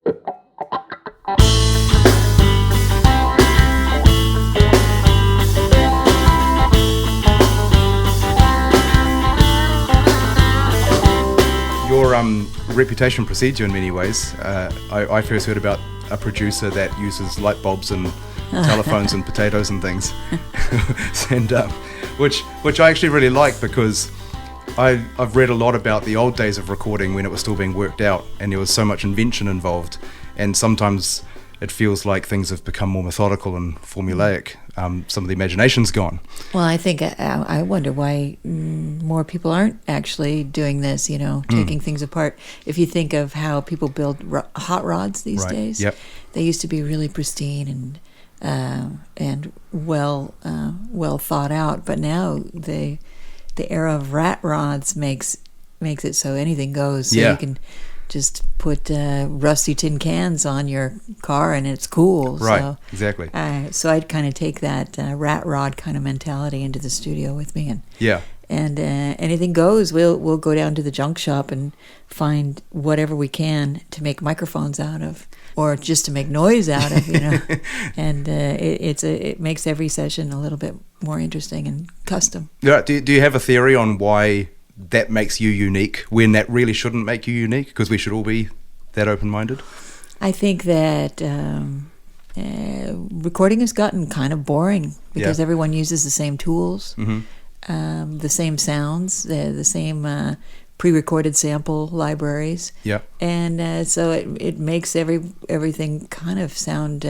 Your reputation precedes you in many ways. I first heard about a producer that uses light bulbs and telephones and potatoes and things, and which I actually really like, because I've read a lot about the old days of recording when it was still being worked out and there was so much invention involved, and sometimes it feels like things have become more methodical and formulaic. Some of the imagination's gone. Well, I think I wonder why more people aren't actually doing this, taking things apart. If you think of how people build hot rods these days, yep. They used to be really pristine and well thought out, but now the era of rat rods makes it so anything goes. So you can just put rusty tin cans on your car and it's cool. Right, so, exactly. So I'd kind of take that rat rod kind of mentality into the studio with me, and anything goes. We'll go down to the junk shop and find whatever we can to make microphones out of, or just to make noise out of, and it makes every session a little bit more interesting and custom. Yeah. Do you have a theory on why that makes you unique when that really shouldn't make you unique, because we should all be that open-minded? I think that recording has gotten kind of boring because everyone uses the same tools, the same sounds, the same pre-recorded sample libraries, and so it makes everything kind of sound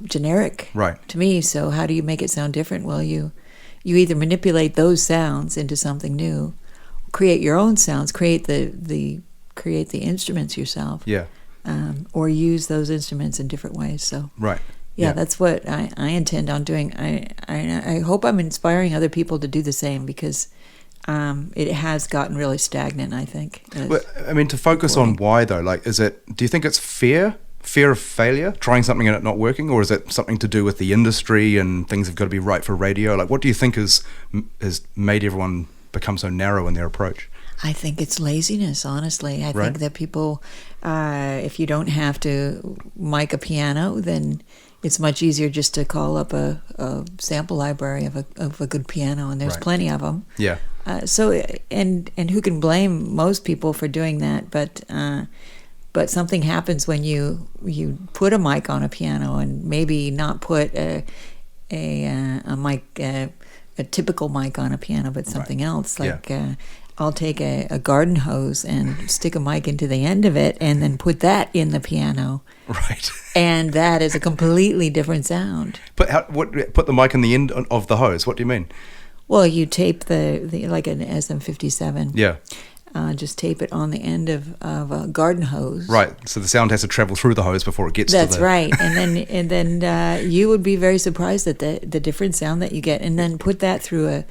generic, right, to me. So how do you make it sound different? Well, you either manipulate those sounds into something new, create your own sounds, create the instruments yourself, or use those instruments in different ways. So right, that's what I intend on doing. I hope I'm inspiring other people to do the same, because it has gotten really stagnant, I think. But I mean, to focus on why though, like, do you think it's fear of failure, trying something and it not working, or is it something to do with the industry and things have got to be right for radio? Like, what do you think has made everyone become so narrow in their approach? I think it's laziness, honestly. I think that people, if you don't have to mic a piano, then it's much easier just to call up a sample library of a good piano, and there's plenty of them. Yeah. So who can blame most people for doing that? But something happens when you put a mic on a piano, and maybe not put a mic, a typical mic on a piano, but something else. Like I'll take a garden hose and stick a mic into the end of it, and then put that in the piano. Right. And that is a completely different sound. Put the mic in the end of the hose? What do you mean? Well, you tape the like an SM57. Yeah. Just tape it on the end of a garden hose. Right. So the sound has to travel through the hose before it gets to the... That's right. And then you would be very surprised at the different sound that you get. And then put that through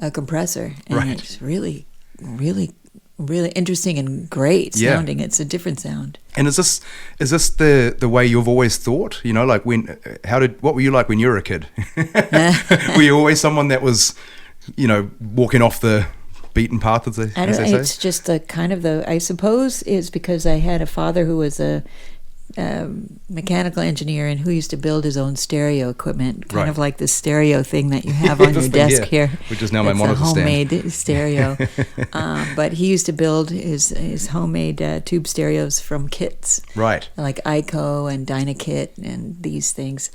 a compressor. And it's really, really, really interesting and great sounding. It's a different sound. And is this the way you've always thought? Like what were you like when you were a kid? Were you always someone that was, walking off the beaten path, as they say? It's just the kind of I suppose it's because I had a father who was a mechanical engineer and who used to build his own stereo equipment, kind of like the stereo thing that you have on your desk here, which is now my monitor stand. It's a homemade stereo. But he used to build his homemade tube stereos from kits, right? Like ICO and Dynakit and these things.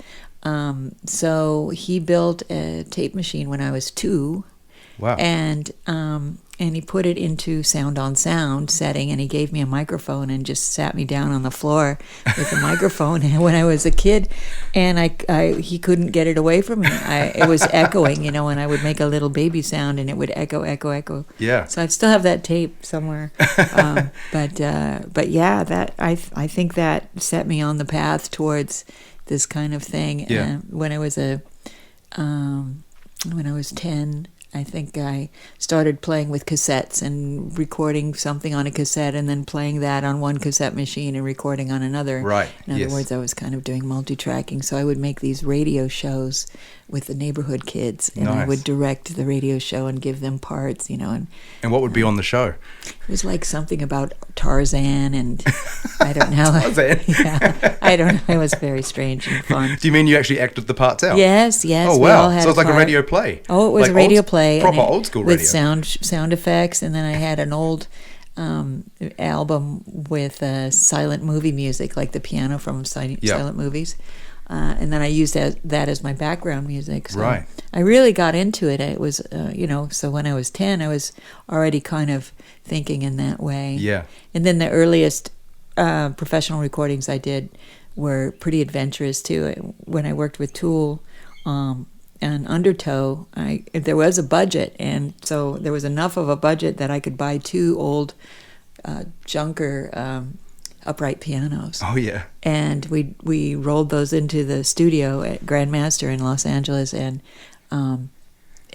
So he built a tape machine when I was 2. Wow. And he put it into sound on sound setting, and he gave me a microphone and just sat me down on the floor with the microphone when I was a kid, and he couldn't get it away from me. It was echoing, and I would make a little baby sound and it would echo. Yeah. So I still have that tape somewhere. But yeah, that I think that set me on the path towards this kind of thing. Yeah. When I was 10, I think I started playing with cassettes and recording something on a cassette and then playing that on one cassette machine and recording on another. Right. In other yes. words, I was kind of doing multi-tracking. So I would make these radio shows with the neighborhood kids, and I Nice. would direct the radio show and give them parts, and And what would be on the show? it was like something about Tarzan and I don't know. Tarzan? Yeah, I don't know. It was very strange and fun. Do you mean you actually acted the parts out? Yes. Oh, we all wow. had So it's like a part. radio play. Oh, it was Like a radio old- play. Proper and old school radio. with sound effects, and then I had an old album with silent movie music, like the piano from silent movies. And then I used that as my background music. So Right. I really got into it. It was, so when I was 10, I was already kind of thinking in that way. Yeah. And then the earliest professional recordings I did were pretty adventurous too. When I worked with Tool and Undertow, there was a budget, and so there was enough of a budget that I could buy 2 old Junker upright pianos. Oh, yeah. And we rolled those into the studio at Grandmaster in Los Angeles, and I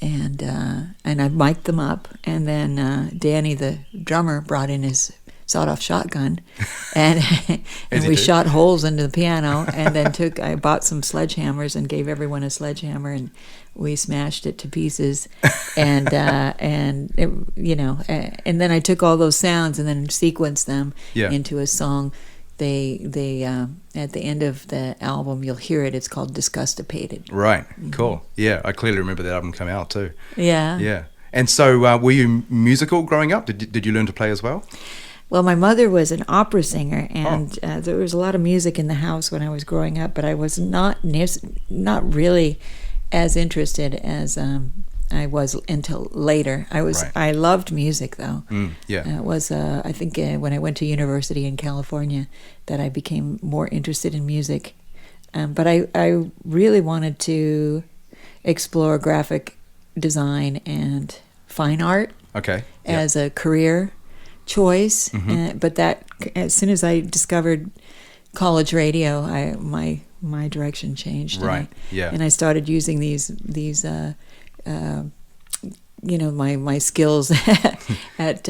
mic'd them up, and then Danny, the drummer, brought in his sawed-off shotgun, and and we shot holes into the piano, and then I bought some sledgehammers and gave everyone a sledgehammer, and we smashed it to pieces, and and then I took all those sounds and then sequenced them into a song. They at the end of the album, you'll hear it. It's called Disgustipated. Right. Cool. Yeah, I clearly remember that album come out too. Yeah. Yeah. And so, were you musical growing up? Did you learn to play as well? Well, my mother was an opera singer, and there was a lot of music in the house when I was growing up, but I was not really as interested as I was until later. I loved music, though. Yeah. It was, I think, when I went to university in California that I became more interested in music. But I really wanted to explore graphic design and fine art as a career choice. But that, as soon as I discovered college radio, my direction changed. Right. And I started using these my skills at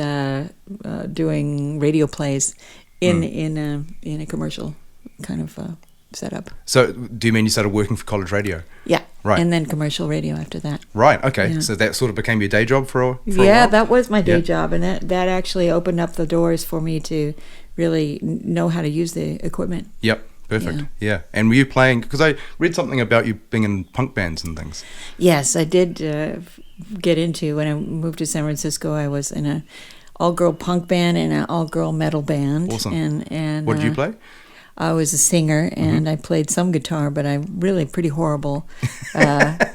doing radio plays in a commercial kind of setup. So, do you mean you started working for college radio? Yeah. Right. And then commercial radio after that. Right. Okay. Yeah. So that sort of became your day job for a while? Yeah, that was my day job, and that actually opened up the doors for me to really know how to use the equipment. Yep. Perfect. Yeah. And were you playing? Because I read something about you being in punk bands and things. Yes, I did get into. When I moved to San Francisco, I was in a all-girl punk band and an all-girl metal band. Awesome. And what did you play? I was a singer, and I played some guitar, but I'm really pretty horrible. But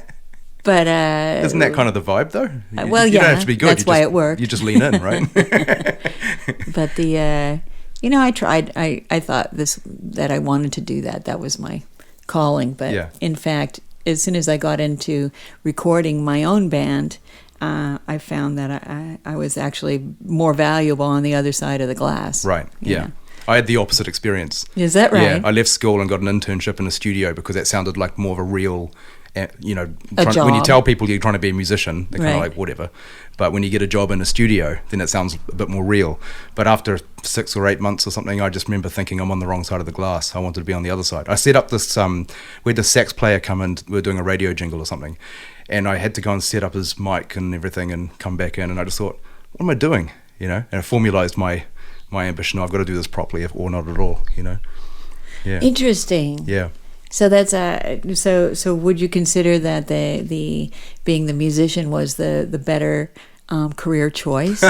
isn't that kind of the vibe, though? Well, you don't have to be good. That's why it worked. You just lean in, right? But I tried. I thought that I wanted to do that. That was my calling. But in fact, as soon as I got into recording my own band, I found that I was actually more valuable on the other side of the glass. Right. Yeah. I had the opposite experience. Is that right? Yeah. I left school and got an internship in a studio because that sounded like more of a real, job. When you tell people you're trying to be a musician, they're kind of Right. like, whatever. But when you get a job in a studio, then it sounds a bit more real. But after 6 or 8 months or something, I just remember thinking I'm on the wrong side of the glass. I wanted to be on the other side. I set up this, we had the sax player come in, we were doing a radio jingle or something. And I had to go and set up his mic and everything and come back in. And I just thought, what am I doing? And I formalized my ambition. I've got to do this properly or not at all, Yeah. Interesting. Yeah. So that's so would you consider that the being the musician was the better career choice?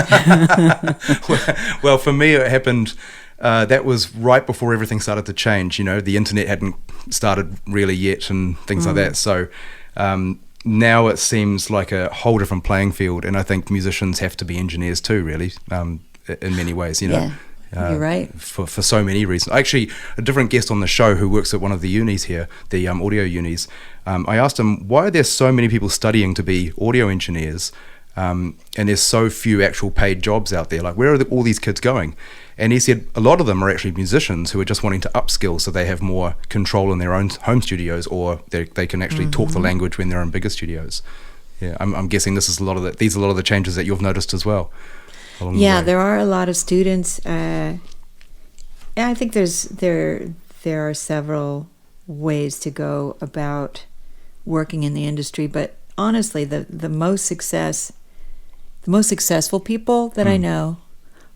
Well, for me, it happened. That was right before everything started to change. The internet hadn't started really yet, and things like that. So now it seems like a whole different playing field, and I think musicians have to be engineers too, really, in many ways. Yeah. You're right. For so many reasons. Actually, a different guest on the show who works at one of the unis here, the audio unis, I asked him, why are there so many people studying to be audio engineers and there's so few actual paid jobs out there? Like, where are all these kids going? And he said a lot of them are actually musicians who are just wanting to upskill so they have more control in their own home studios, or they can actually talk the language when they're in bigger studios. Yeah, I'm guessing these are a lot of the changes that you've noticed as well. Along Yeah, the way. there are a lot of students. I think there are several ways to go about working in the industry, but honestly, the most successful people that I know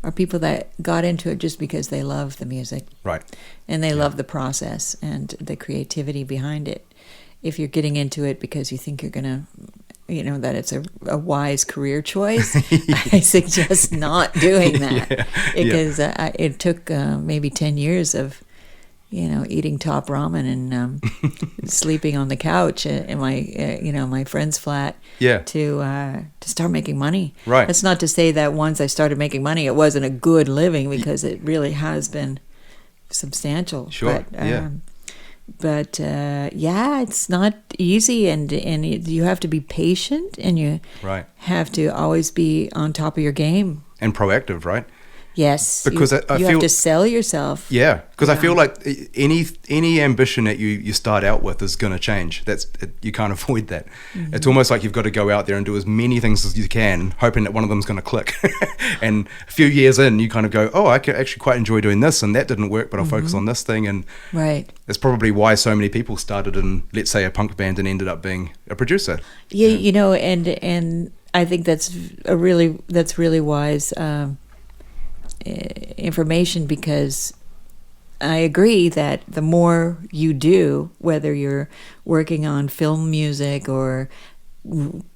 are people that got into it just because they love the music. Right. And they love the process and the creativity behind it. If you're getting into it because you think you're going to, that it's a wise career choice, I suggest not doing that. Because it took maybe 10 years of, eating top ramen and sleeping on the couch in my friend's flat to start making money. Right. That's not to say that once I started making money, it wasn't a good living, because it really has been substantial. Sure. But it's not easy, and you have to be patient, and you have to always be on top of your game and proactive, right? Yes, because you feel, have to sell yourself. Yeah, because I feel like any ambition that you start out with is going to change. You can't avoid that. Mm-hmm. It's almost like you've got to go out there and do as many things as you can, hoping that one of them's going to click. And a few years in, you kind of go, oh, I could actually quite enjoy doing this, and that didn't work, but I'll focus on this thing. And that's probably why so many people started in, let's say, a punk band and ended up being a producer. Yeah, and I think that's really wise information, because I agree that the more you do, whether you're working on film music or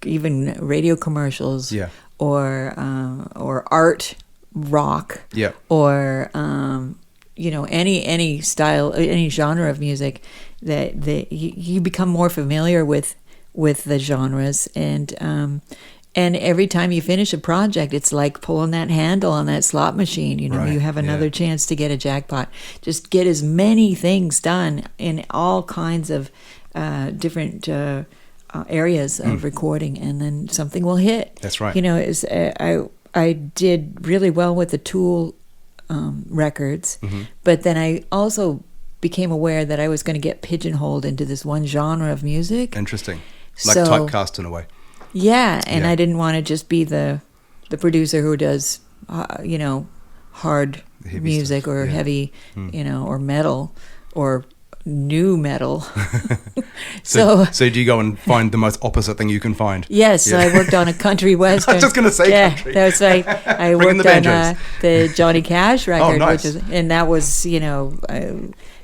even radio commercials, or art rock, or any style, any genre of music, that you become more familiar with the genres, and every time you finish a project, it's like pulling that handle on that slot machine. You have another chance to get a jackpot. Just get as many things done in all kinds of different areas of recording, and then something will hit. That's right. I did really well with the Tool records, but then I also became aware that I was going to get pigeonholed into this one genre of music. Interesting. Like typecast in a way. Yeah, and I didn't want to just be the producer who does, hard heavy music stuff. or heavy, or metal or new metal. So do you go and find the most opposite thing you can find? Yes, so I worked on a country western. I was just going to say country. That was like I worked on the Johnny Cash record, nice. and that was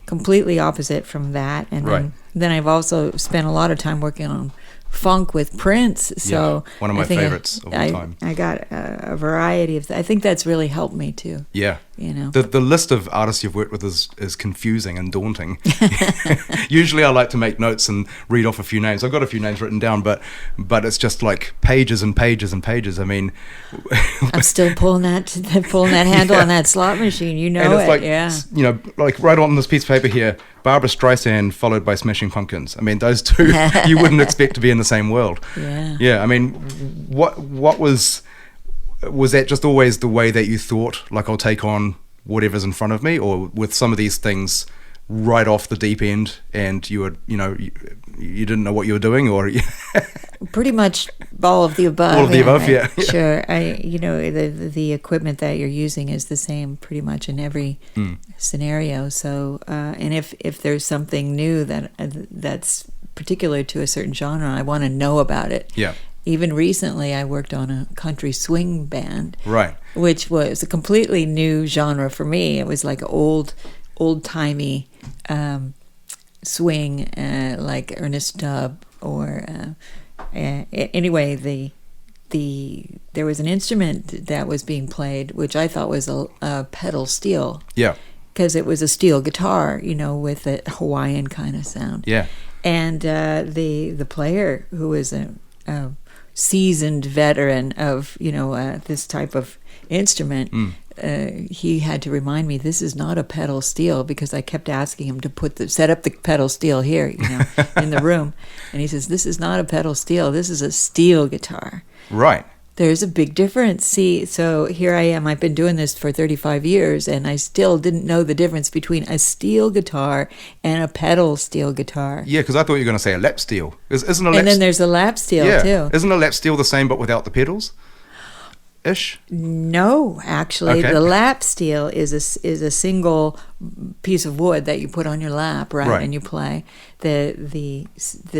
completely opposite from that. And then I've also spent a lot of time working on funk with Prince, so one of my favorites of all time. I got a variety of I think that's really helped me too. The list of artists you've worked with is confusing and daunting. Usually I like to make notes and read off a few names. I've got a few names written down, but it's just like pages and pages and pages. I mean, I'm still pulling that handle on that slot machine, and it's like right on this piece of paper here, Barbra Streisand followed by Smashing Pumpkins. I mean, those two you wouldn't expect to be in the same world. I mean, what was that just always the way that you thought, like, I'll take on whatever's in front of me, or with some of these things right off the deep end, and you were, you didn't know what you were doing, or pretty much all of the above. All of the above, yeah. Sure. The equipment that you're using is the same pretty much in every scenario. So, and if there's something new that's particular to a certain genre, I want to know about it. Yeah. Even recently, I worked on a country swing band, which was a completely new genre for me. It was like old-timey swing, like Ernest Tubb, or anyway, there was an instrument that was being played, which I thought was a pedal steel. Yeah. Because it was a steel guitar, with a Hawaiian kind of sound. Yeah. And the player, who was a seasoned veteran of this type of instrument, he had to remind me, this is not a pedal steel, because I kept asking him to set up the pedal steel here, in the room, and he says, this is not a pedal steel, this is a steel guitar. Right. There's a big difference. See, so here I am. I've been doing this for 35 years, and I still didn't know the difference between a steel guitar and a pedal steel guitar. Yeah, because I thought you were going to say a lap steel. Isn't a lap And then there's a lap steel, too. Isn't a lap steel the same but without the pedals? Ish? No, actually, Okay. the lap steel is a single piece of wood that you put on your lap, right? And you play. The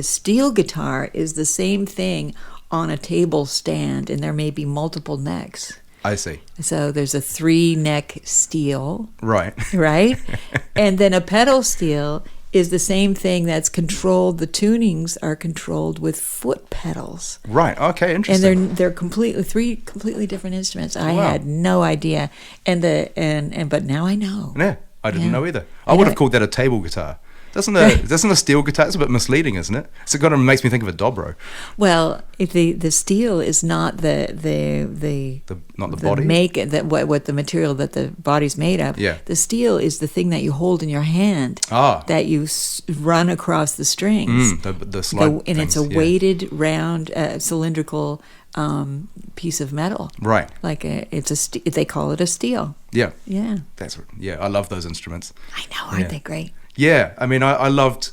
steel guitar is the same thing on a table stand, and there may be multiple necks. I see. So there's a 3-neck steel, Right. right? And then a pedal steel is the same thing that's controlled. The tunings are controlled with foot pedals. Right. Okay. Interesting. And they're three completely different instruments. I Wow. had no idea, but now I know. Yeah, I didn't Yeah. know either. I would have called that a table guitar. Doesn't a steel guitar? It's a bit misleading, isn't it? So it kind of makes me think of a dobro. Well, if the steel is not the Not the body? what the material that the body's made of. Yeah. The steel is the thing that you hold in your hand. That you run across the strings. The slide and it's a things, yeah. weighted, round, cylindrical piece of metal. Right. Like they call it a steel. Yeah. Yeah. I love those instruments. I know, aren't they great? Yeah, I mean, I loved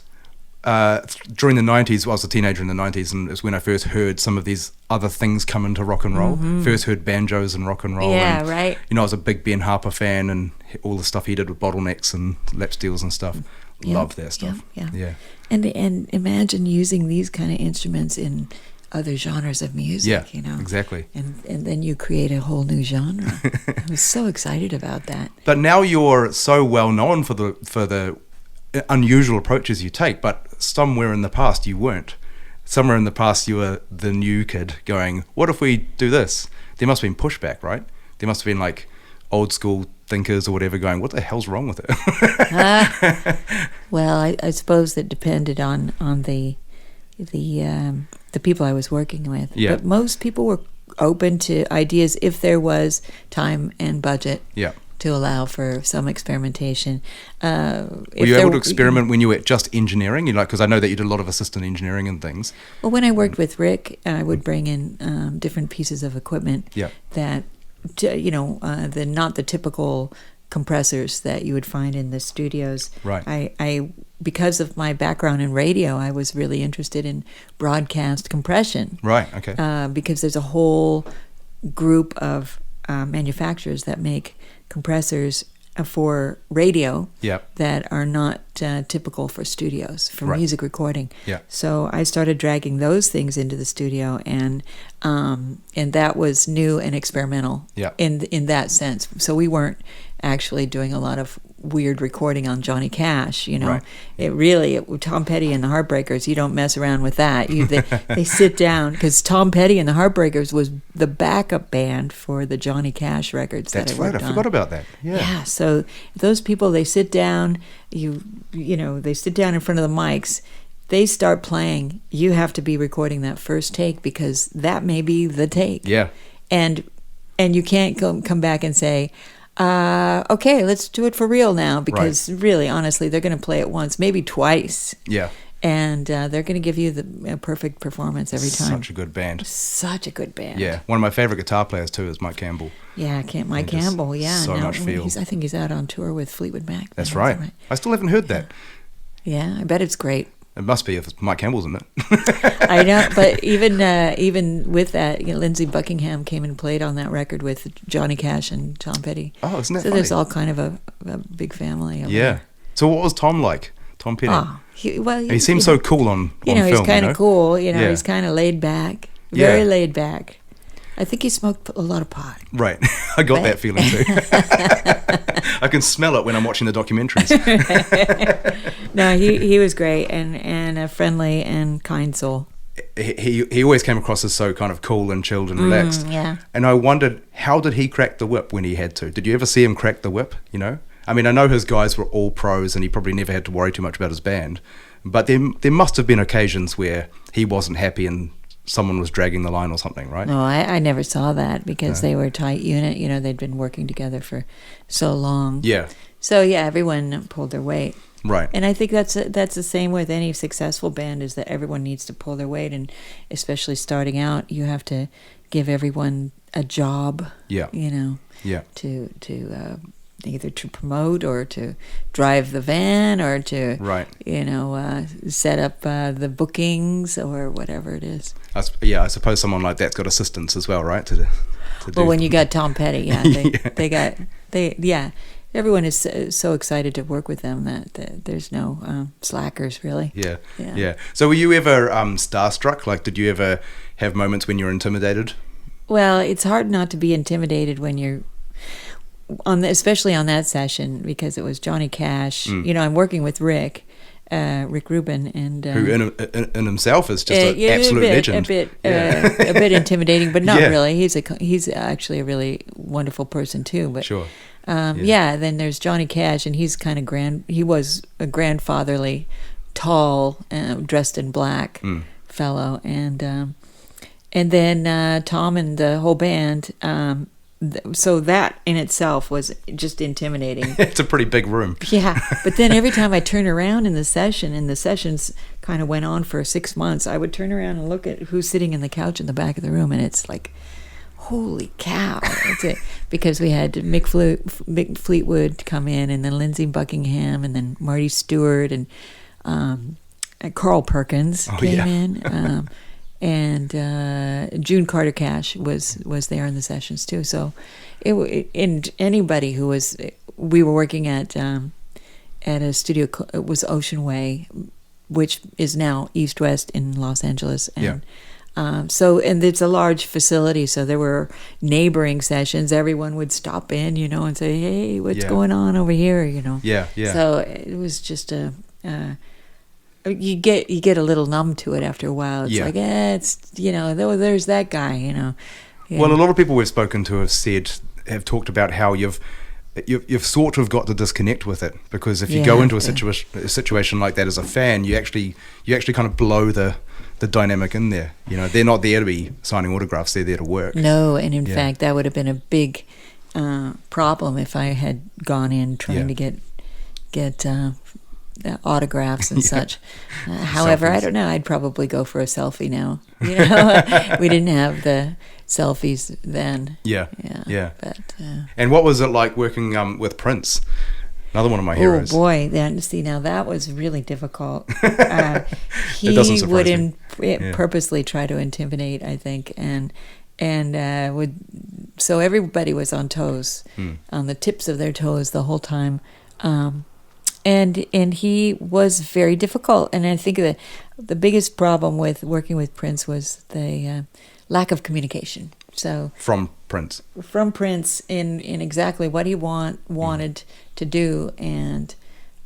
during the 90s. I was a teenager in the 90s, and it was when I first heard some of these other things come into rock and roll. First heard banjos and rock and roll. Yeah, and, right. You know, I was a big Ben Harper fan, and all the stuff he did with bottlenecks and lap steels and stuff. Loved that stuff. Yeah. And imagine using these kind of instruments in other genres of music, you know. Exactly. And then you create a whole new genre. I was so excited about that. But now you're so well known for the unusual approaches you take, but somewhere in the past you weren't. Somewhere in the past you were the new kid going, what if we do this? There must have been pushback, right? There must have been like old school thinkers or whatever going, what the hell's wrong with it? Well, I suppose it depended on the people I was working with. Yeah. But most people were open to ideas if there was time and budget. Yeah. To allow for some experimentation. Were you able to experiment when you were just engineering? Because I know that you did a lot of assistant engineering and things. Well, when I worked with Rick, I would bring in different pieces of equipment that, not the typical compressors that you would find in the studios. Right. I because of my background in radio, I was really interested in broadcast compression. Right. Okay. Because there's a whole group of manufacturers that make compressors for radio that are not typical for studios, for music recording. Yeah. So I started dragging those things into the studio, and that was new and experimental in that sense. So we weren't actually doing a lot of weird recording on Johnny Cash, you know. Right. Tom Petty and the Heartbreakers, you don't mess around with that. They sit down, because Tom Petty and the Heartbreakers was the backup band for the Johnny Cash records. That's that I worked right. I on. forgot about that. Yeah. So those people, they sit down. They sit down in front of the mics. They start playing. You have to be recording that first take, because that may be the take. Yeah. And you can't come back and say, okay, let's do it for real now, because really, honestly, they're going to play it once, maybe twice. Yeah. And they're going to give you the perfect performance every time. Such a good band. Such a good band. Yeah. One of my favorite guitar players too is Mike Campbell. Yeah, Mike Campbell. Yeah. So much feel. I think he's out on tour with Fleetwood Mac. That's right. I still haven't heard that. Yeah, I bet it's great. It must be if it's Mike Campbell's in it. I know, but even with that, Lindsey Buckingham came and played on that record with Johnny Cash and Tom Petty. Oh, isn't that so funny? There's all kind of a big family. Yeah. There. So what was Tom like? Tom Petty? Oh, he seems so cool on film. He's kind of cool. He's kind of laid back, very laid back. I think he smoked a lot of pot. Right. I got that feeling too. I can smell it when I'm watching the documentaries. No, he was great and a friendly and kind soul. He always came across as so kind of cool and chilled and relaxed. Yeah. And I wondered, how did he crack the whip when he had to? Did you ever see him crack the whip, I mean, I know his guys were all pros and he probably never had to worry too much about his band. But there must have been occasions where he wasn't happy and someone was dragging the line or something, right? No, I never saw that, because they were a tight unit. They'd been working together for so long. Yeah. So, yeah, everyone pulled their weight. Right. And I think that's the same with any successful band, is that everyone needs to pull their weight, and especially starting out, you have to give everyone a job. Yeah. You know. Yeah. To either to promote or to drive the van or to Right. set up the bookings or whatever it is. I suppose someone like that's got assistants as well, right? To Well, when you got Tom Petty, yeah, Yeah. everyone is so excited to work with them that there's no slackers really. Yeah. So were you ever starstruck? Like, did you ever have moments when you were intimidated? Well, it's hard not to be intimidated when you're especially on that session, because it was Johnny Cash. I'm working with Rick Rubin, and who in himself is just an absolute legend. A bit intimidating, but not really. He's actually a really wonderful person too. But sure. Then there's Johnny Cash, and he's kind of he was a grandfatherly, tall, dressed in black fellow, and then Tom and the whole band. So that in itself was just intimidating. It's a pretty big room. Yeah, but then every time I turn around in the session, and the sessions kind of went on for 6 months, I would turn around and look at who's sitting in the couch in the back of the room, and it's like, holy cow. That's it. Because we had Mick Fleetwood come in, and then Lindsey Buckingham, and then Marty Stewart, and Carl Perkins came in. And June Carter Cash was there in the sessions too. So, and anybody who was, we were working at a studio. It was Ocean Way, which is now East West in Los Angeles. And and it's a large facility, so there were neighboring sessions. Everyone would stop in, and say, "Hey, what's going on over here?" Yeah. So it was just you get a little numb to it after a while. It's like, it's there's that guy, Yeah. Well, a lot of people we've spoken to have talked about how you've sort of got to disconnect with it, because if you go into a situation like that as a fan, you actually kind of blow the dynamic in there. They're not there to be signing autographs; they're there to work. No, and in fact, that would have been a big problem if I had gone in trying to get autographs and such. However, I don't know. I'd probably go for a selfie now. We didn't have the selfies then. Yeah. But and what was it like working with Prince? Another one of my heroes. Oh boy! Now that was really difficult. He it doesn't surprise would purposely try to intimidate, I think, and would. So everybody was on toes, on the tips of their toes the whole time. And he was very difficult. And I think the biggest problem with working with Prince was the lack of communication. So from Prince in exactly what he wanted to do, and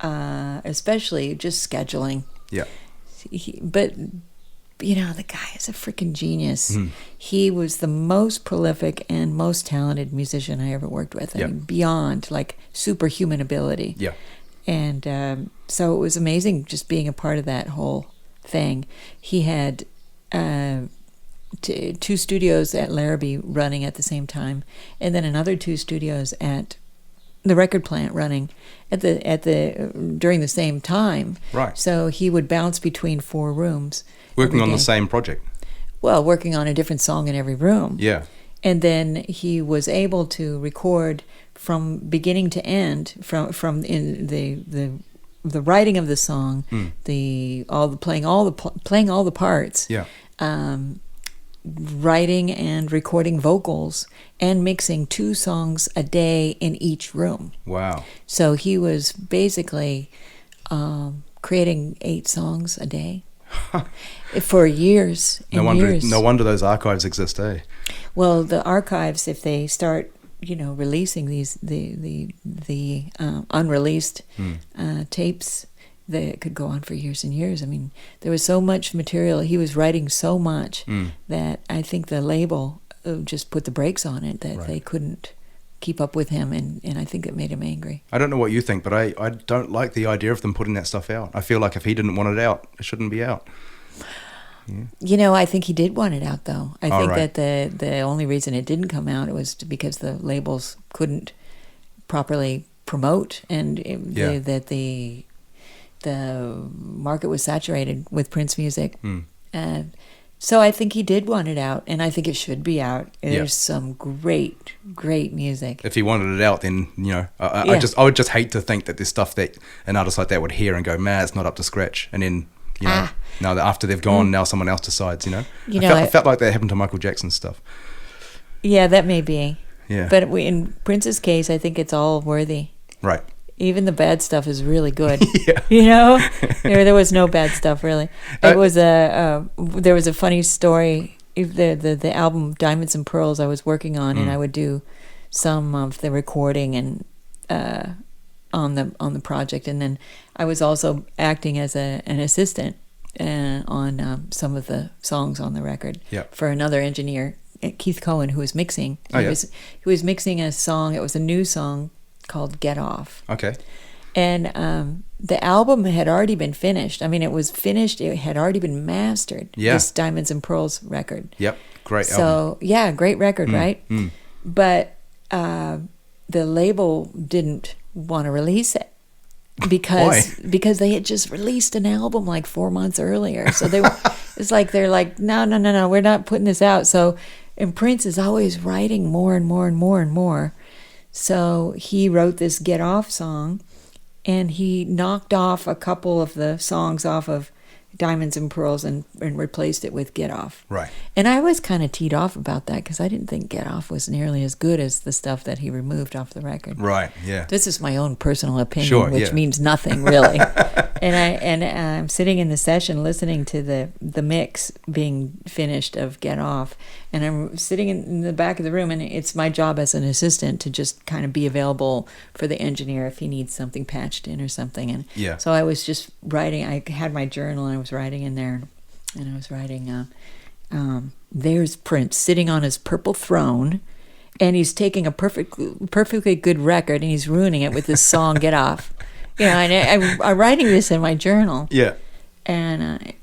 especially just scheduling. Yeah. But the guy is a freaking genius. He was the most prolific and most talented musician I ever worked with. I mean, beyond like superhuman ability. Yeah. And so it was amazing just being a part of that whole thing. He had 2 studios at Larrabee running at the same time, and then another 2 studios at the record plant running at the during the same time. Right. So he would bounce between 4 rooms. Working on the same project. Well, working on a different song in every room. Yeah. And then he was able to record from beginning to end, from in the writing of the song, playing all the parts, writing and recording vocals, and mixing 2 songs a day in each room. Wow! So he was basically creating 8 songs a day for years and years. No wonder those archives exist, eh? Well, the archives, if they start releasing the unreleased tapes, that could go on for years and years. I mean, there was so much material. He was writing so much that I think the label just put the brakes on it, that they couldn't keep up with him, and I think it made him angry. I don't know what you think, but I don't like the idea of them putting that stuff out. I feel like if he didn't want it out, it shouldn't be out. Yeah. I think he did want it out, though. I think that the only reason it didn't come out was because the labels couldn't properly promote, and that the market was saturated with Prince music. And so I think he did want it out, and I think it should be out. There's some great music. If he wanted it out, then I would just hate to think that there's stuff that an artist like that would hear and go, man, it's not up to scratch, and then now that after they've gone, now someone else decides. I felt like that happened to Michael Jackson's stuff. Yeah, that may be. Yeah, but in Prince's case, I think it's all worthy. Right. Even the bad stuff is really good. There was no bad stuff really. It was there was a funny story. The album Diamonds and Pearls I was working on, and I would do some of the recording and on the project, and then I was also acting as an assistant on some of the songs on the record for another engineer, Keith Cohen, who was mixing. He was mixing a song. It was a new song called Get Off. Okay. And the album had already been finished. I mean, it was finished. It had already been mastered. Yeah. This Diamonds and Pearls record. Yep. Great album. So, yeah, great record, right? But the label didn't want to release it because they had just released an album like 4 months earlier. So they're like, no, we're not putting this out. So, and Prince is always writing more and more and more and more. So he wrote this Get Off song, and he knocked off a couple of the songs off of Diamonds and Pearls and replaced it with Get Off. Right. And I was kind of teed off about that because I didn't think Get Off was nearly as good as the stuff that he removed off the record. Right, yeah. This is my own personal opinion, which means nothing really. And I'm sitting in the session listening to the mix being finished of Get Off, and I'm sitting in the back of the room, and it's my job as an assistant to just kind of be available for the engineer if he needs something patched in or something. And so I was just writing. I had my journal, and I was writing in there, and I was writing, there's Prince sitting on his purple throne, and he's taking a perfectly good record, and he's ruining it with this song Get Off. And I'm writing this in my journal. Yeah. And,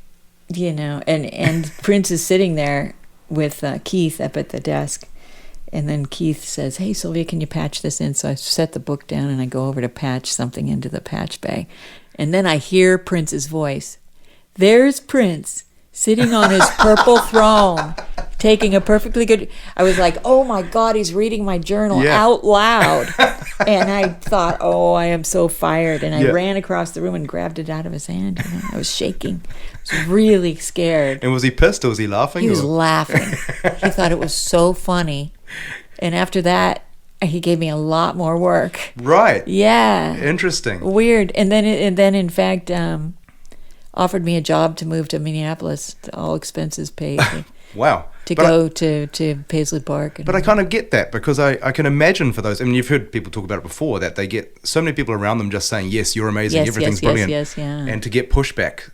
and Prince is sitting there with Keith up at the desk. And then Keith says, hey, Sylvia, can you patch this in? So I set the book down, and I go over to patch something into the patch bay. And then I hear Prince's voice. There's Prince sitting on his purple throne, taking a perfectly good... I was like, oh my God, he's reading my journal out loud. And I thought, oh, I am so fired. And I ran across the room and grabbed it out of his hand. I was shaking. I was really scared. And was he pissed or was he laughing? He was laughing. He thought it was so funny. And after that, he gave me a lot more work. Right. Yeah. Interesting. Weird. And then in fact... offered me a job to move to Minneapolis, all expenses paid. Wow. To go to Paisley Park. But I kind of get that because I can imagine for those, I mean, you've heard people talk about it before, that they get so many people around them just saying, yes, you're amazing, everything's brilliant. Yes, yeah. And to get pushback.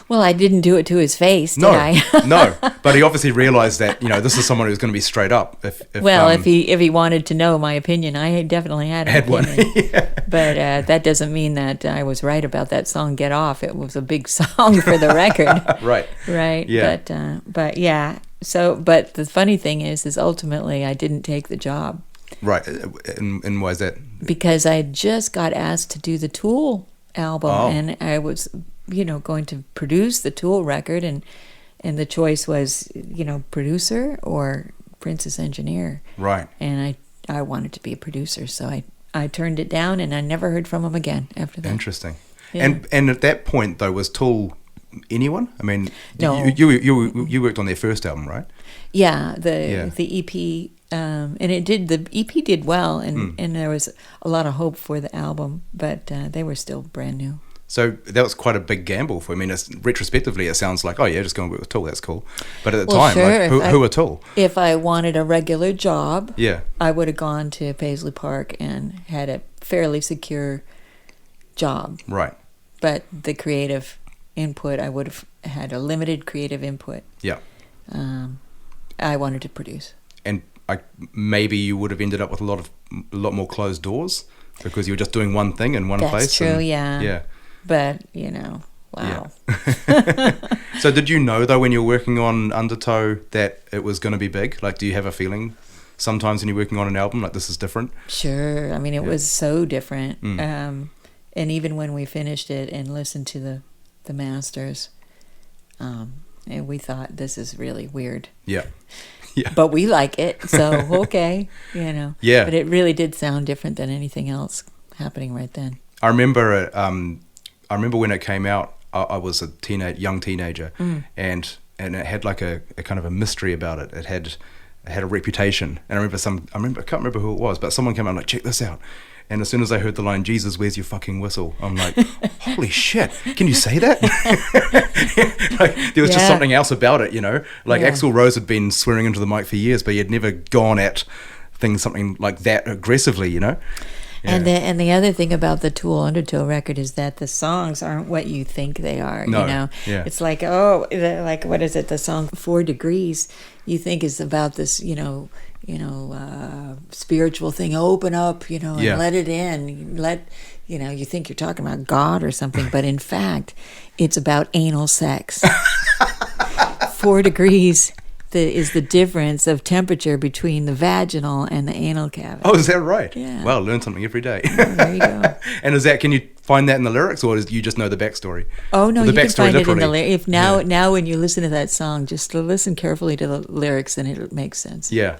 Well, I didn't do it to his face, did I? No, but he obviously realized that, this is someone who's going to be straight up. If he wanted to know my opinion, I definitely had an opinion. Yeah. But that doesn't mean that I was right about that song, Get Off. It was a big song for the record. Right. Right. Yeah. But yeah. So, but the funny thing is ultimately I didn't take the job. Right. And why is that? Because I just got asked to do the Tool album, and I was, going to produce the Tool record, and the choice was, producer or Prince's engineer. Right. And I wanted to be a producer, so I turned it down, and I never heard from him again after that. Interesting. Yeah. And at that point though, was Tool anyone? I mean, no. You worked on their first album, right? Yeah, the EP, and the EP did well, and there was a lot of hope for the album, but they were still brand new. So that was quite a big gamble for. I mean, retrospectively, it sounds like, oh yeah, just go and work with Tool, that's cool. But at the time, sure, like, who were Tool? If I wanted a regular job, yeah, I would have gone to Paisley Park and had a fairly secure job. Right. But the creative input, I would have had a limited creative input. Yeah. I wanted to produce. And maybe you would have ended up with a lot more closed doors because you were just doing one thing in one place. That's true, yeah. Yeah. But, wow. Yeah. So did you know, though, when you were working on Undertow that it was going to be big? Like, do you have a feeling sometimes when you're working on an album, like, this is different? Sure. I mean, it was so different. and even when we finished it and listened to the masters, and we thought, this is really weird. Yeah. Yeah. But we like it, so okay, you know. Yeah. But it really did sound different than anything else happening right then. I remember when it came out. I was a young teenager, and it had like a kind of a mystery about it. It had a reputation, and I can't remember who it was, but someone came out and like, check this out. And as soon as I heard the line, "Jesus, where's your fucking whistle?" I'm like, holy shit, can you say that? Like, there was just something else about it, you know? Like Axl Rose had been swearing into the mic for years, but he had never gone at something like that aggressively, you know? Yeah. And the other thing about the Tool Undertow record is that the songs aren't what you think they are. No. You know, it's like what is it? The song 4 Degrees, you think is about this, spiritual thing. Open up, and let it in. You think you're talking about God or something, but in fact, it's about anal sex. 4 degrees. Is the difference of temperature between the vaginal and the anal cavity. Oh, is that right? Yeah. Well, learn something every day. Oh, there you go. And can you find that in the lyrics, or do you just know the backstory? Oh no, you can find it in the lyrics. Now when you listen to that song, just listen carefully to the lyrics, and it makes sense. Yeah.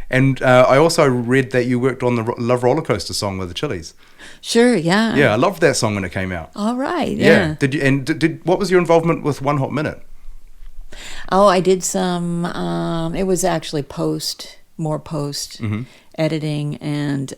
And I also read that you worked on the Love Roller Coaster song with the Chili's. Sure, yeah. Yeah, I loved that song when it came out. All right, yeah. Did you? And what was your involvement with One Hot Minute? Oh, I did some. It was actually more post editing and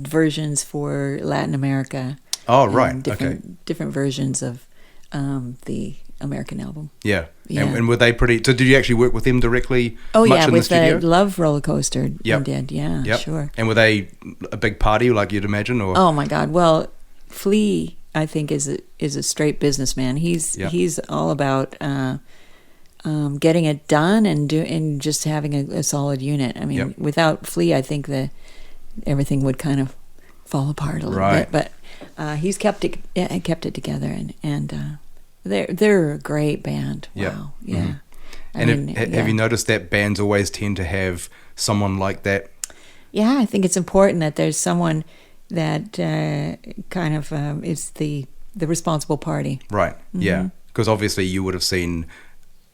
versions for Latin America. Oh, right. Different versions of the American album. Yeah. And were they pretty? So did you actually work with them directly? Oh, much in with the studio? the Love Roller Coaster. Yep. I did. Yeah, sure. And were they a big party, like you'd imagine? Or oh my God! Well, Flea, I think, is a straight businessman. He's all about. Getting it done and just having a solid unit. I mean, without Flea, I think everything would kind of fall apart a little bit. But he's kept it together, and they're a great band. Wow, yeah. And have you noticed that bands always tend to have someone like that? Yeah, I think it's important that there's someone that kind of is the responsible party. Right. Mm-hmm. Yeah, because obviously you would have seen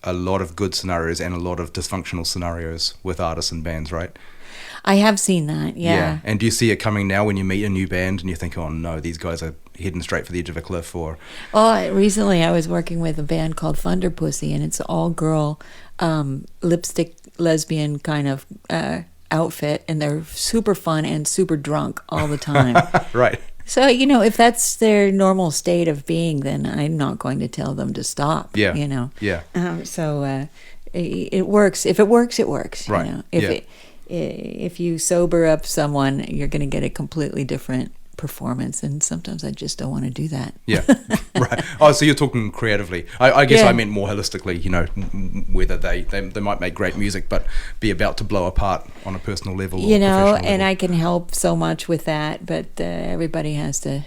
a lot of good scenarios and a lot of dysfunctional scenarios with artists and bands, right? I have seen that, yeah. And do you see it coming now when you meet a new band and you think, oh no, these guys are heading straight for the edge of a cliff? Or recently I was working with a band called Thunder Pussy, and it's all girl lipstick lesbian kind of outfit, and they're super fun and super drunk all the time. Right. So, if that's their normal state of being, then I'm not going to tell them to stop. Yeah. Yeah. It works. If it works, it works. Right. If you sober up someone, you're going to get a completely different performance, and sometimes I just don't want to do that. Yeah. Right. Oh, so you're talking creatively. I guess I meant more holistically, whether they might make great music but be about to blow apart on a personal level or professional level. And I can help so much with that, but everybody has to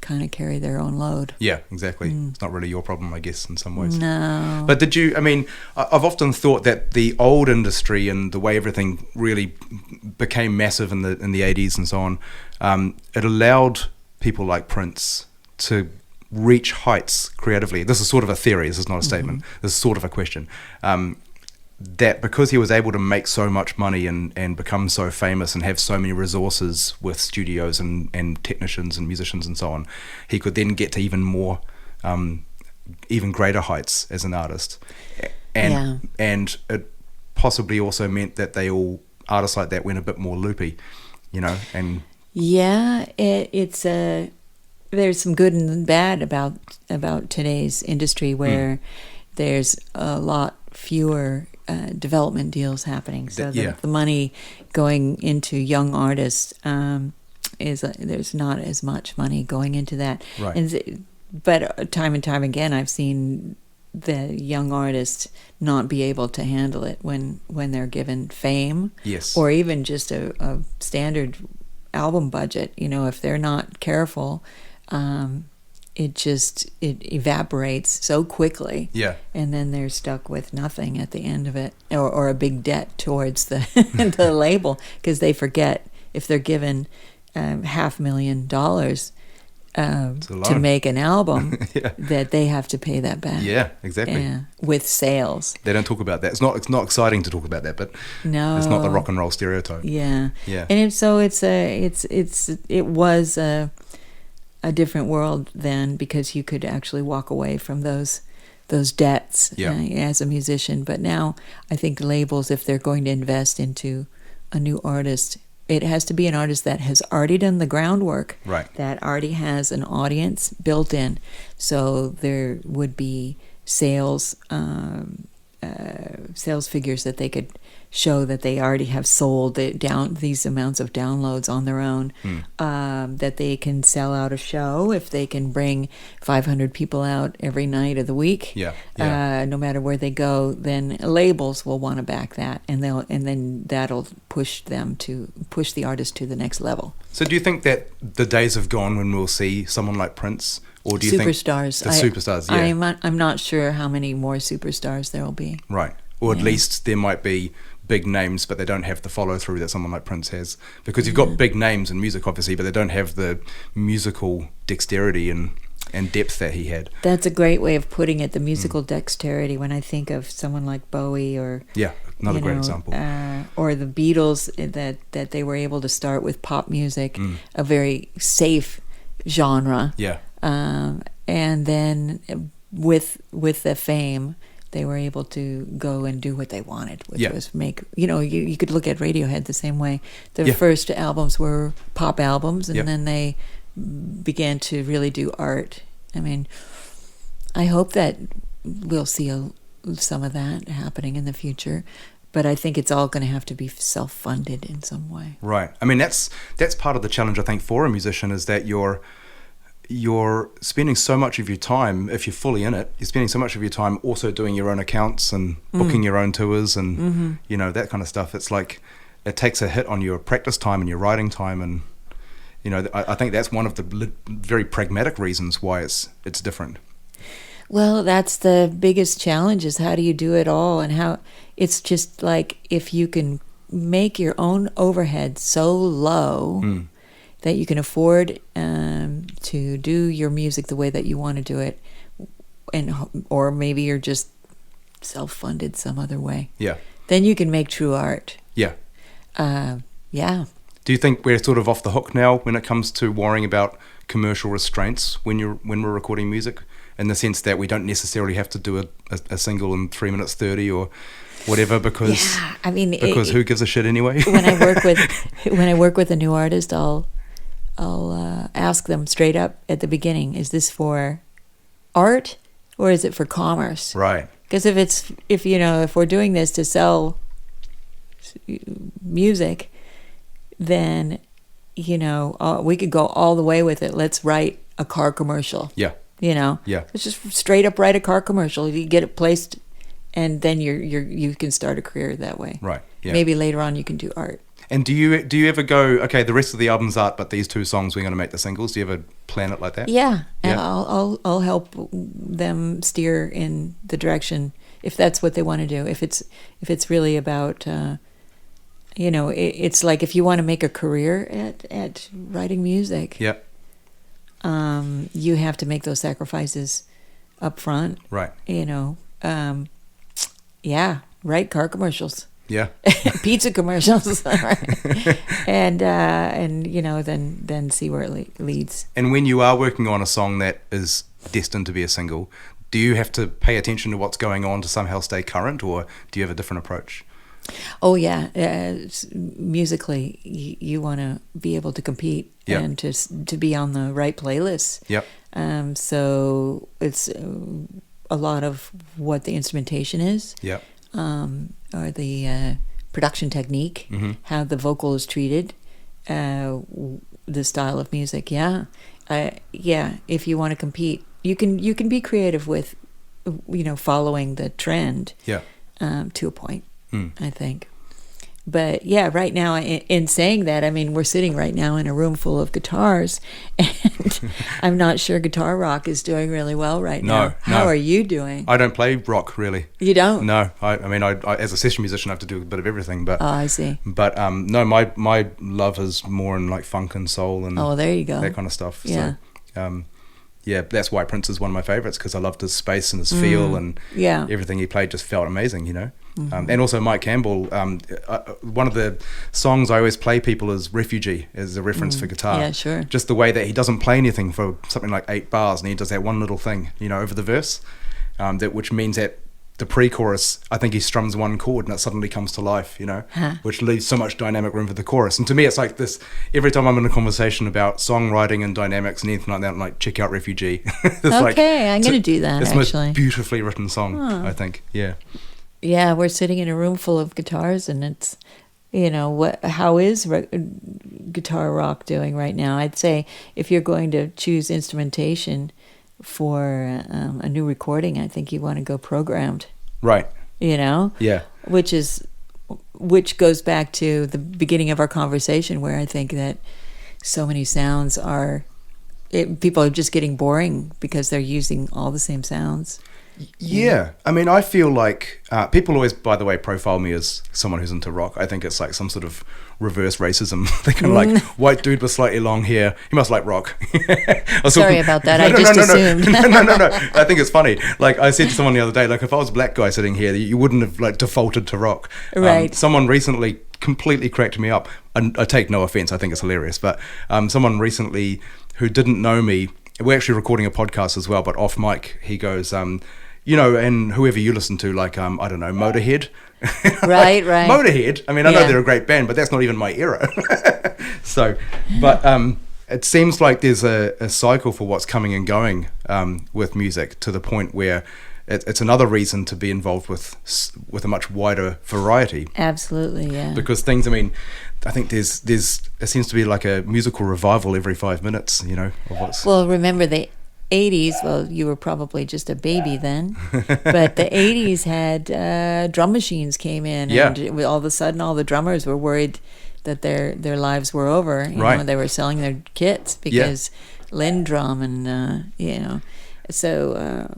kind of carry their own load. Yeah, exactly. It's not really your problem, I guess, in some ways. No. But I've often thought that the old industry and the way everything really became massive in the 80s and so on, it allowed people like Prince to reach heights creatively. This is sort of a theory, this is not a statement, this is sort of a question. That because he was able to make so much money and become so famous and have so many resources with studios and technicians and musicians and so on, he could then get to even more, even greater heights as an artist. And it possibly also meant that artists like that went a bit more loopy, and... Yeah, it's there's some good and bad about today's industry where there's a lot fewer development deals happening. So the money going into young artists there's not as much money going into that. Right. But time and time again, I've seen the young artists not be able to handle it when they're given fame, or even just a standard album budget. If they're not careful, it evaporates so quickly. Yeah. And then they're stuck with nothing at the end of it, or a big debt towards the the label, because they forget if they're given $500,000, to make an album, Yeah. that they have to pay that back. Yeah, exactly. Yeah, with sales. They don't talk about that. It's not exciting to talk about that, but No, it's not the rock and roll stereotype. Yeah, Yeah. And it was a different world then, because you could actually walk away from those debts as a musician. But now I think labels, if they're going to invest into a new artist, it has to be an artist that has already done the groundwork, Right. that already has an audience built in. So there would be sales figures that they could show that they already have sold these amounts of downloads on their own, that they can sell out a show if they can bring 500 people out every night of the week. No matter where they go, then labels will want to back that, and then that'll push the artist to the next level. So do you think that the days have gone when we'll see someone like Prince, or do you superstars? think superstars? Yeah, I'm not sure how many more superstars there will be. Right, or at least there might be big names, but they don't have the follow through that someone like Prince has. Because you've got big names in music, obviously, but they don't have the musical dexterity and depth that he had. That's a great way of putting it, the musical dexterity. When I think of someone like Bowie, or another great example, or the Beatles, that they were able to start with pop music, a very safe genre, and then with the fame, they were able to go and do what they wanted, which was make, you could look at Radiohead the same way. Their first albums were pop albums, and then they began to really do art. I mean, I hope that we'll see some of that happening in the future, but I think it's all going to have to be self-funded in some way. Right. I mean, that's part of the challenge, I think, for a musician, is that you're spending so much of your time, if you're fully in it, you're spending so much of your time also doing your own accounts and booking your own tours and that kind of stuff. It's like it takes a hit on your practice time and your writing time, and I think that's one of the very pragmatic reasons why it's different. Well, that's the biggest challenge, is how do you do it all, and how it's just like, if you can make your own overhead so low that you can afford to do your music the way that you want to do it, or maybe you're just self-funded some other way. Yeah. Then you can make true art. Yeah. Do you think we're sort of off the hook now when it comes to worrying about commercial restraints when we're recording music, in the sense that we don't necessarily have to do a single in 3 minutes 30 or whatever, because who gives a shit anyway? When I work with a new artist, I'll ask them straight up at the beginning, is this for art or is it for commerce? Right. Because if we're doing this to sell music, then we could go all the way with it. Let's write a car commercial. Yeah. Let's just straight up write a car commercial. You get it placed, and then you can start a career that way. Right. Yeah. Maybe later on you can do art. And do you ever go, okay, the rest of the album's art, but these 2 songs we're going to make the singles? Do you ever plan it like that? Yeah. I'll help them steer in the direction, if that's what they want to do. If it's really about, it's like, if you want to make a career at writing music, you have to make those sacrifices up front. Right. Write car commercials. Yeah. Pizza commercials. and then see where it leads. And when you are working on a song that is destined to be a single, do you have to pay attention to what's going on to somehow stay current, or do you have a different approach? Oh yeah, musically you want to be able to compete and to be on the right playlists. Yep. So it's a lot of what the instrumentation is. Yep. Or the production technique, how the vocal is treated, the style of music. If you want to compete, you can be creative with, following the trend. Yeah. To a point, I think. But right now, in saying that, I mean, we're sitting right now in a room full of guitars, and I'm not sure guitar rock is doing really well right now. How are you doing? I don't play rock, really. You don't? No. I mean, I as a session musician, I have to do a bit of everything. But I see. But no, my love is more in like funk and soul and there you go. That kind of stuff. Yeah. Yeah, that's why Prince is one of my favorites, because I loved his space and his feel, and everything he played just felt amazing, you know. And also Mike Campbell, one of the songs I always play people is Refugee, as a reference for guitar. Yeah, sure. Just the way that he doesn't play anything for something like 8 bars, and he does that one little thing, you know, over the verse, which means that the pre-chorus, I think he strums one chord and it suddenly comes to life, you know, which leaves so much dynamic room for the chorus. And to me, it's like this, every time I'm in a conversation about songwriting and dynamics and anything like that, I'm like, check out Refugee. I'm going to do that, it's actually. the most beautifully written song, I think, yeah. Yeah, we're sitting in a room full of guitars, and it's, you know, how is guitar rock doing right now? I'd say if you're going to choose instrumentation for a new recording, I think you want to go programmed. Right. You know? Yeah. Which goes back to the beginning of our conversation, where I think that so many sounds people are just getting boring because they're using all the same sounds. Yeah. I mean, I feel like people always, by the way, profile me as someone who's into rock. I think it's like some sort of reverse racism. They're kind of like, white dude with slightly long hair, he must like rock. Sorry about that. I just assumed. No. I think it's funny. Like, I said to someone the other day, like, if I was a black guy sitting here, you wouldn't have like defaulted to rock. Right. Someone recently completely cracked me up. And I take no offense. I think it's hilarious. But someone recently who didn't know me, we're actually recording a podcast as well, but off mic, he goes, you know, and whoever you listen to, like, I don't know, Motorhead. Right. Motorhead. I mean, I know they're a great band, but that's not even my era. So, but it seems like there's a cycle for what's coming and going with music, to the point where it's another reason to be involved with a much wider variety. Absolutely, yeah. Because things, I mean, I think it seems to be like a musical revival every 5 minutes, you know. Well, remember the 80s, well, you were probably just a baby then, but the 80s had drum machines came in, and all of a sudden all the drummers were worried that their lives were over. You know, they were selling their kits because Lindrum and, you know, so,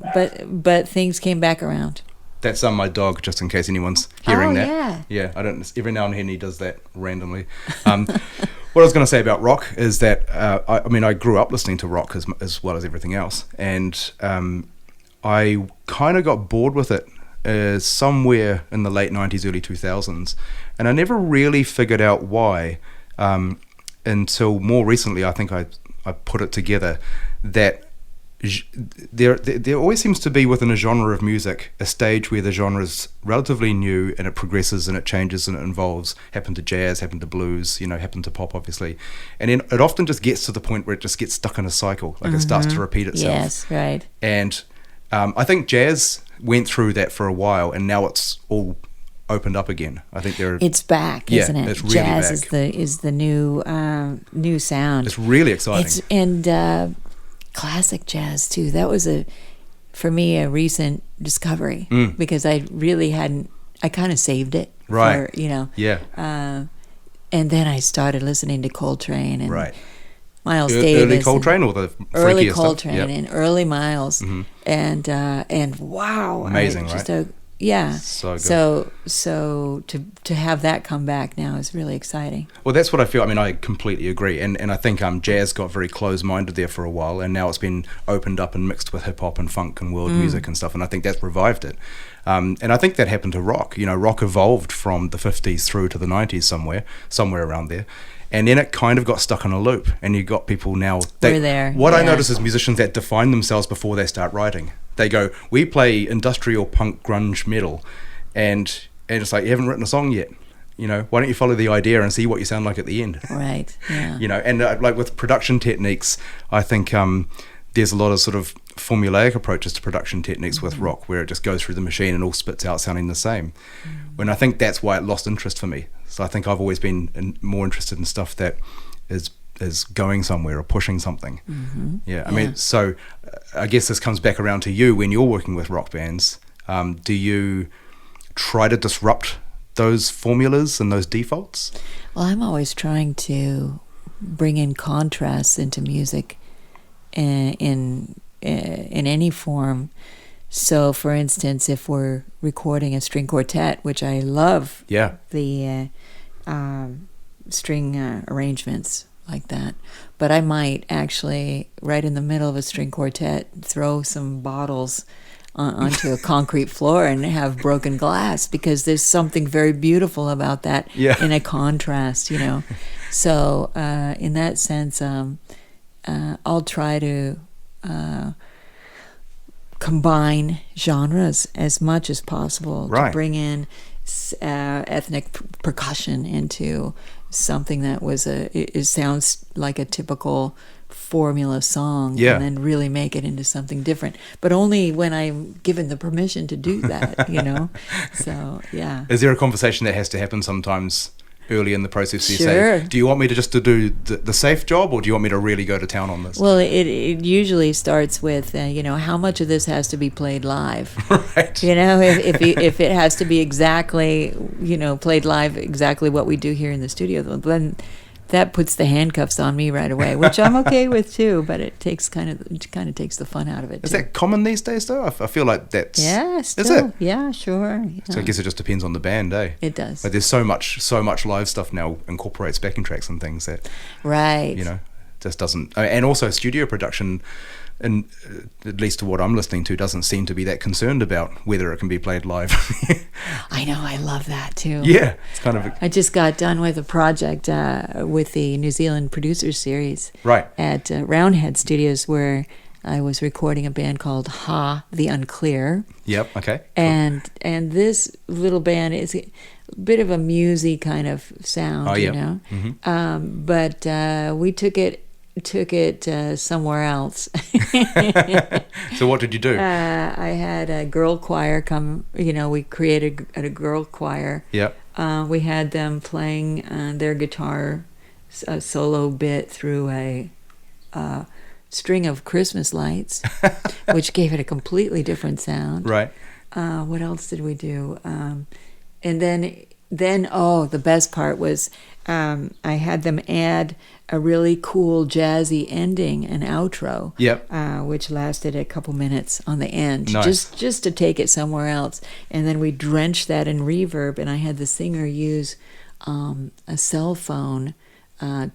but things came back around. That's my dog, just in case anyone's hearing that. Yeah, I don't. Every now and then he does that randomly. What I was going to say about rock is that I mean, I grew up listening to rock as well as everything else, and I kind of got bored with it somewhere in the late 90s, early 2000s, and I never really figured out why until more recently. I think I put it together that there always seems to be within a genre of music a stage where the genre is relatively new and it progresses and it changes and it evolves. Happened to jazz, happened to blues, you know, happened to pop, obviously, and then it often just gets to the point where it just gets stuck in a cycle, like it starts to repeat itself. Yes, right. And I think jazz went through that for a while, and now it's all opened up again. I think it's back, isn't it? It's really jazz back. is the new sound. It's really exciting. And classic jazz too. That was for me a recent discovery, because I really hadn't. I kind of saved it, right? For, you know, yeah. And then I started listening to Coltrane and Miles Davis, early Coltrane, or the early freakier Coltrane stuff? and early Miles, and wow, amazing, right? Yeah. So good. So to have that come back now is really exciting. Well, that's what I feel. I mean, I completely agree. And I think jazz got very closed-minded there for a while, and now it's been opened up and mixed with hip-hop and funk and world music and stuff, and I think that's revived it. And I think that happened to rock. You know, rock evolved from the 50s through to the 90s somewhere around there. And then it kind of got stuck in a loop, and you got people now. We're there. What I notice is musicians that define themselves before they start writing. They go, we play industrial punk grunge metal, and it's like, you haven't written a song yet. You know, why don't you follow the idea and see what you sound like at the end? Right. Yeah. You know, and like with production techniques, I think there's a lot of sort of formulaic approaches to production techniques with rock, where it just goes through the machine and all spits out sounding the same. And I think that's why it lost interest for me. So I think I've always been more interested in stuff that is going somewhere or pushing something. I mean, so I guess this comes back around to you when you're working with rock bands. Do you try to disrupt those formulas and those defaults? Well, I'm always trying to bring in contrasts into music in any form. So, for instance, if we're recording a string quartet, which I love, the string arrangements like that. But I might actually, right in the middle of a string quartet, throw some bottles onto a concrete floor and have broken glass, because there's something very beautiful about that in a contrast, So in that sense, I'll try to combine genres as much as possible to bring in ethnic percussion into something that was it sounds like a typical formula song, and then really make it into something different, but only when I'm given the permission to do that. So is there a conversation that has to happen sometimes early in the process? You Sure. say, do you want me to just to do the safe job, or do you want me to really go to town on this? Well, it usually starts with how much of this has to be played live. Right. If it has to be exactly played live, exactly what we do here in the studio, then that puts the handcuffs on me right away, which I'm okay with too. But it kind of takes the fun out of it. Is that common these days, though? I feel like that's still, is it? Yeah, sure. Yeah. So I guess it just depends on the band, eh? It does. But there's so much live stuff now incorporates backing tracks and things that just doesn't. And also studio production, and at least to what I'm listening to, doesn't seem to be that concerned about whether it can be played live. I know, I love that too. Yeah, it's kind of. I just got done with a project with the New Zealand Producers Series at Roundhead Studios, where I was recording a band called Ha the Unclear. Yep. Okay. And this little band is a bit of a musy kind of sound, Mm-hmm. But we took it somewhere else. So what did you do? I had a girl choir come. We created a girl choir. Yep. We had them playing their guitar solo bit through a string of Christmas lights, which gave it a completely different sound. Right. What else did we do? And then the best part was I had them add a really cool jazzy ending, an outro, which lasted a couple minutes on the end, just to take it somewhere else. And then we drenched that in reverb, and I had the singer use a cell phone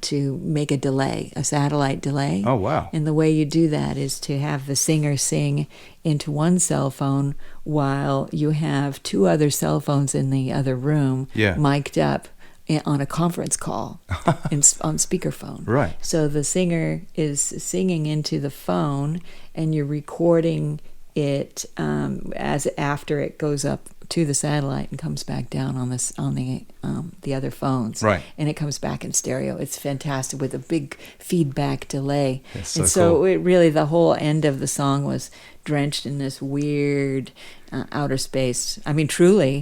to make a delay, a satellite delay. Oh, wow. And the way you do that is to have the singer sing into one cell phone while you have two other cell phones in the other room mic'd up on a conference call on speakerphone. Right. So the singer is singing into the phone, and you're recording it as after it goes up to the satellite and comes back down on the other phones. Right. And it comes back in stereo. It's fantastic with a big feedback delay. That's so and so cool. it really, the whole end of the song was drenched in this weird outer space. I mean, truly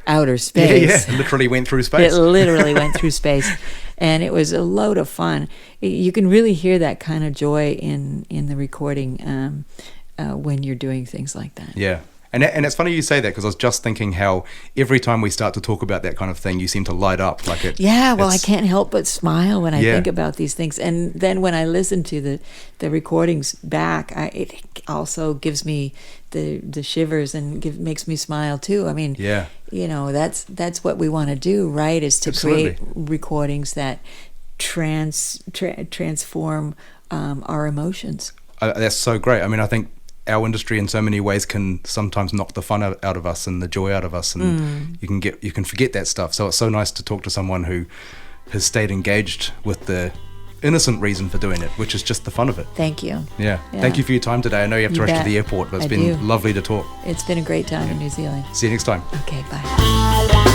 outer space. Yeah, literally went through space. It literally went through space. And it was a load of fun. You can really hear that kind of joy in the recording when you're doing things like that. Yeah. And it's funny you say that, because I was just thinking how every time we start to talk about that kind of thing, you seem to light up like it. Yeah, well, I can't help but smile when I think about these things. And then when I listen to the recordings back, it also gives me the shivers and makes me smile too. I mean, that's what we want to do, right? Is to create recordings that transform our emotions. That's so great. I mean, I think our industry in so many ways can sometimes knock the fun out of us and the joy out of us, and you can forget that stuff. So it's so nice to talk to someone who has stayed engaged with the innocent reason for doing it, which is just the fun of it. Thank you. Yeah. Thank you for your time today. I know you have to rush to the airport, but it's been lovely to talk. It's been a great time in New Zealand. See you next time. Okay, bye.